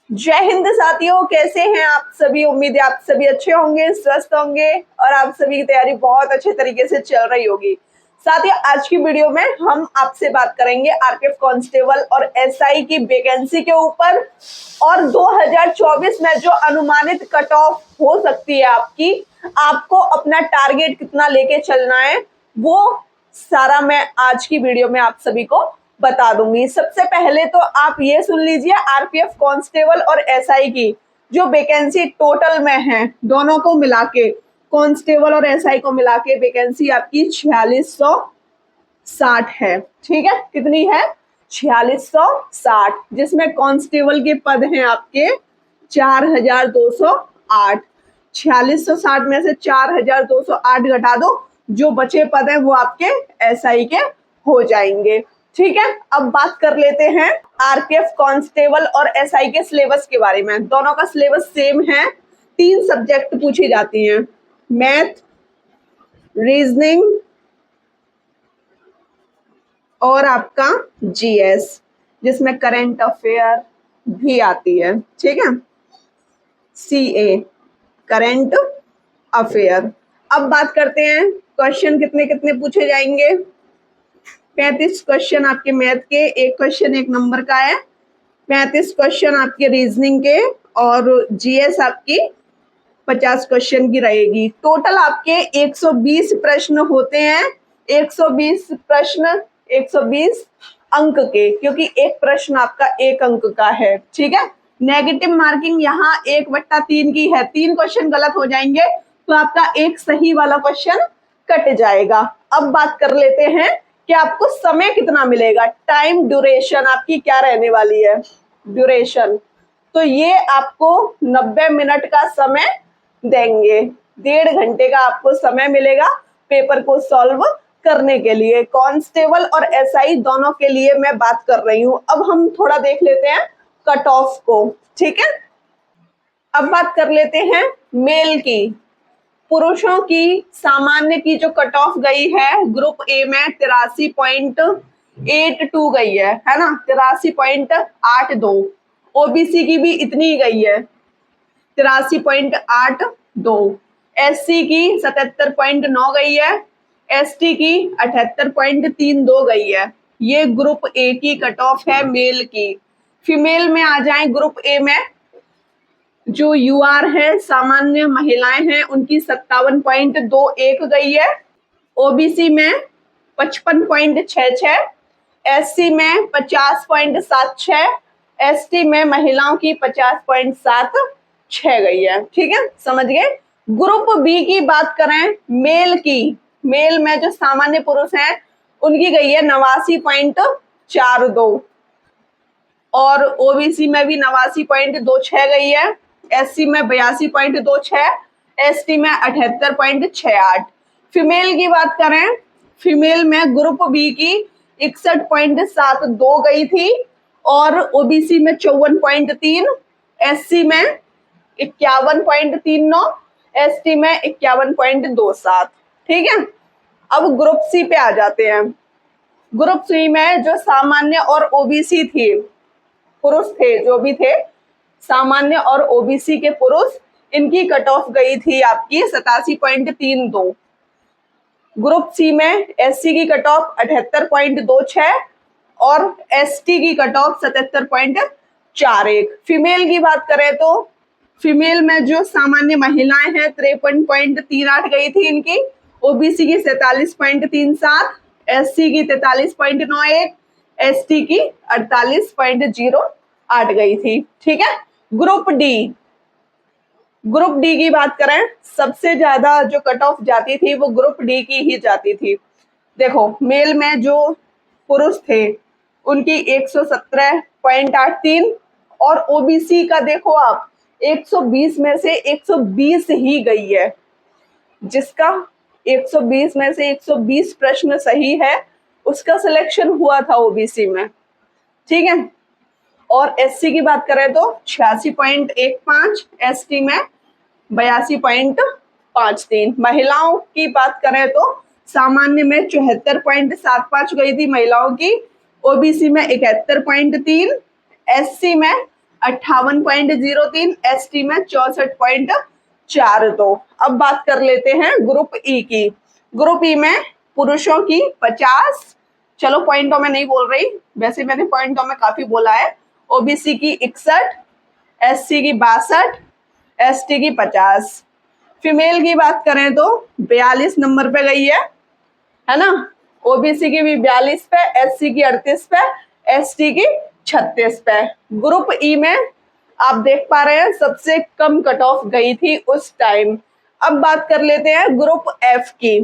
जय हिंद साथियों, कैसे हैं आप सभी। उम्मीद है आप सभी अच्छे होंगे, स्वस्थ होंगे और आप सभी की तैयारी बहुत अच्छे तरीके से चल रही होगी। साथियों, आज की वीडियो में हम आपसे बात करेंगे आरपीएफ कांस्टेबल और एसआई की वैकेंसी के ऊपर और 2024 में जो अनुमानित कट ऑफ हो सकती है आपकी, आपको अपना टारगेट कितना लेके चलना है, वो सारा मैं आज की वीडियो में आप सभी को बता दूंगी। सबसे पहले तो आप ये सुन लीजिए, आरपीएफ कांस्टेबल और एसआई की जो वैकेंसी टोटल में है, दोनों को मिला के, कांस्टेबल और एसआई को मिला के वैकेंसी आपकी 4660 है। ठीक है, कितनी है? 4660, जिसमें कांस्टेबल के पद हैं आपके 4208। 4660 में से 4208 घटा दो, जो बचे पद हैं वो आपके एसआई के हो जाएंगे। ठीक है, अब बात कर लेते हैं आरपीएफ कांस्टेबल और एसआई के सिलेबस के बारे में। दोनों का सिलेबस सेम है। 3 सब्जेक्ट पूछी जाती हैं, मैथ, रीजनिंग और आपका जीएस, जिसमें करंट अफेयर भी आती है। ठीक है, सीए, करंट अफेयर। अब बात करते हैं क्वेश्चन कितने कितने पूछे जाएंगे। 35 क्वेश्चन आपके मैथ के, एक क्वेश्चन 1 नंबर का है। 35 क्वेश्चन आपके रीजनिंग के और जीएस आपकी 50 क्वेश्चन की रहेगी। टोटल आपके 120 प्रश्न होते हैं। 120 प्रश्न 120 अंक के, क्योंकि एक प्रश्न आपका 1 अंक का है। ठीक है, नेगेटिव मार्किंग यहाँ 1/3 की है। 3 क्वेश्चन गलत हो जाएंगे तो आपका एक सही वाला क्वेश्चन कट जाएगा। अब बात कर लेते हैं कि आपको समय कितना मिलेगा। टाइम ड्यूरेशन आपकी क्या रहने वाली है, ड्यूरेशन, तो ये आपको 90 मिनट का समय देंगे। 1.5 घंटे का आपको समय मिलेगा पेपर को सॉल्व करने के लिए। कांस्टेबल और एसआई दोनों के लिए मैं बात कर रही हूँ। अब हम थोड़ा देख लेते हैं कट ऑफ को। ठीक है, अब बात कर लेते हैं मेल की। पुरुषों की सामान्य की जो कट ऑफ गई है ग्रुप ए में 83.82 गई है ना, 83.82। ओबीसी की भी इतनी गई है, 83.82। एससी की 77.9 गई है, एसटी की 78.32 गई है। ये ग्रुप ए की कट ऑफ है मेल की। फीमेल में आ जाए, ग्रुप ए में जो यूआर है, सामान्य महिलाएं हैं, उनकी 57.21 गई है। ओबीसी में 55.66, एससी में 50.76, एसटी में महिलाओं की 50.76 गई है। ठीक है, समझ गए। ग्रुप बी की बात करें मेल की, मेल में जो सामान्य पुरुष हैं उनकी गई है 89.42 और ओबीसी में भी 89.26 गई है। एससी में 82.26, एसटी में 78.68। फीमेल की बात करें, फीमेल में ग्रुप बी की 61.72 गई थी और ओबीसी में 54.3, एससी में 51.39, एसटी में 51.27। ठीक है, अब ग्रुप सी पे आ जाते हैं। ग्रुप सी में जो सामान्य और ओबीसी थी, पुरुष थे, जो भी थे सामान्य और ओबीसी के पुरुष, इनकी कट ऑफ गई थी आपकी 87.32। ग्रुप सी में एससी की कट ऑफ 78.26 और एसटी की कट ऑफ 77.41। फीमेल की बात करें तो फीमेल में जो सामान्य महिलाएं हैं 53.38 गई थी इनकी, ओबीसी की 47.37, एससी की 43.91, एसटी की 48.08 गई थी। ठीक है, ग्रुप डी, ग्रुप डी की बात करें, सबसे ज्यादा जो कट ऑफ जाती थी वो ग्रुप डी की ही जाती थी। देखो, मेल में जो पुरुष थे उनकी 117.83 और ओबीसी का देखो आप 120 में से 120 ही गई है। जिसका 120 में से 120 प्रश्न सही है उसका सिलेक्शन हुआ था ओबीसी में। ठीक है, और एससी की बात करें तो 86.15, एसटी में 82.53। महिलाओं की बात करें तो सामान्य में 74.75 गई थी महिलाओं की, ओबीसी में 71.3, एससी में 58.03, ST में 64.42। अब बात कर लेते हैं ग्रुप ई की। ग्रुप ई में पुरुषों की 50, चलो पॉइंटों में नहीं बोल रही, वैसे मैंने पॉइंटों में काफी बोला है। ओबीसी की 61, एससी की 62, एसटी की 50। फीमेल की बात करें तो 42 नंबर पे गई है ना। ओबीसी की भी 42 पे, एससी की 38 पे, एसटी की 36 पे। ग्रुप ई में आप देख पा रहे हैं सबसे कम कट ऑफ गई थी उस टाइम। अब बात कर लेते हैं ग्रुप एफ की।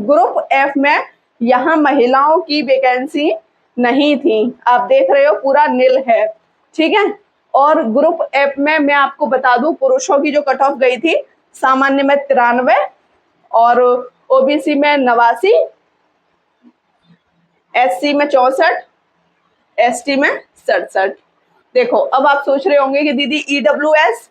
ग्रुप एफ में यहाँ महिलाओं की वैकेंसी नहीं थी, आप देख रहे हो पूरा नील है, ठीक है। और ग्रुप एफ में मैं आपको बता दूं पुरुषों की जो कट ऑफ गई थी, सामान्य में 93 और ओबीसी में 89, एससी में 64, एसटी में 67। देखो अब आप सोच रहे होंगे कि दीदी ईडब्ल्यूएस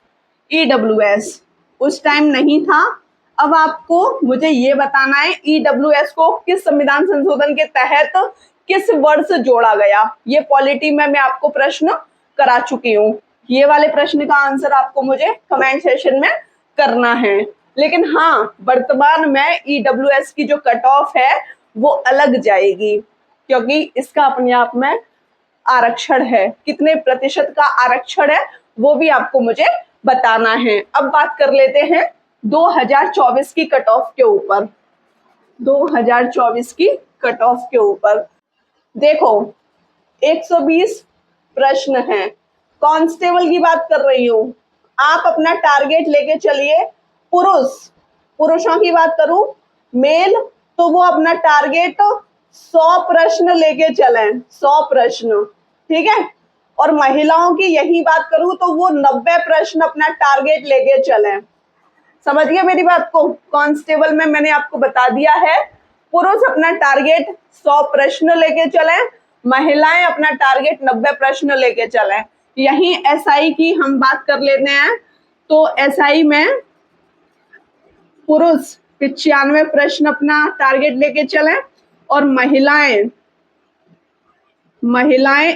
उस टाइम नहीं था। अब आपको मुझे ये बताना है ईडब्ल्यूएस को किस संविधान संशोधन के तहत किस वर्ष जोड़ा गया। ये पॉलिटी में मैं आपको प्रश्न करा चुकी हूँ, ये वाले प्रश्न का आंसर आपको मुझे कमेंट सेशन में करना है। लेकिन हाँ, वर्तमान में ईडब्ल्यूएस की जो कट ऑफ है वो अलग जाएगी, क्योंकि इसका अपने आप में आरक्षण है, कितने प्रतिशत का आरक्षण है वो भी आपको मुझे बताना है। अब बात कर लेते हैं 2024 की कट ऑफ के ऊपर। 2024 की कट ऑफ के ऊपर देखो 120 प्रश्न हैं। कांस्टेबल की बात कर रही हूं, आप अपना टारगेट लेके चलिए। पुरुषों की बात करूं, मेल तो वो अपना टारगेट 100 प्रश्न लेके चलें, 100 प्रश्न, ठीक है। और महिलाओं की यही बात करूं तो वो 90 प्रश्न अपना टारगेट लेके चलें। समझ गए मेरी बात को। कांस्टेबल में मैंने आपको बता दिया है, पुरुष अपना टारगेट 100 प्रश्न लेके चलें, महिलाएं अपना टारगेट 90 प्रश्न लेके चलें। यही एसआई की हम बात कर लेते हैं, तो एसआई में पुरुष 95 प्रश्न अपना टारगेट लेके चलें और महिलाएं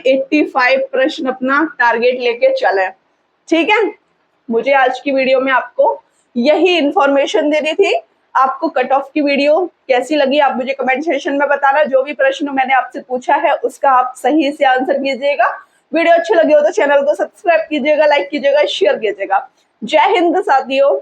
85 प्रश्न अपना टारगेट लेके चलें, ठीक है। मुझे आज की वीडियो में आपको यही इंफॉर्मेशन देनी थी। आपको कट ऑफ की वीडियो कैसी लगी आप मुझे कमेंट सेक्शन में बताना। जो भी प्रश्न मैंने आपसे पूछा है उसका आप सही से आंसर कीजिएगा। वीडियो अच्छी लगी हो तो चैनल को सब्सक्राइब कीजिएगा, लाइक कीजिएगा, शेयर कीजिएगा। जय हिंद साथियों।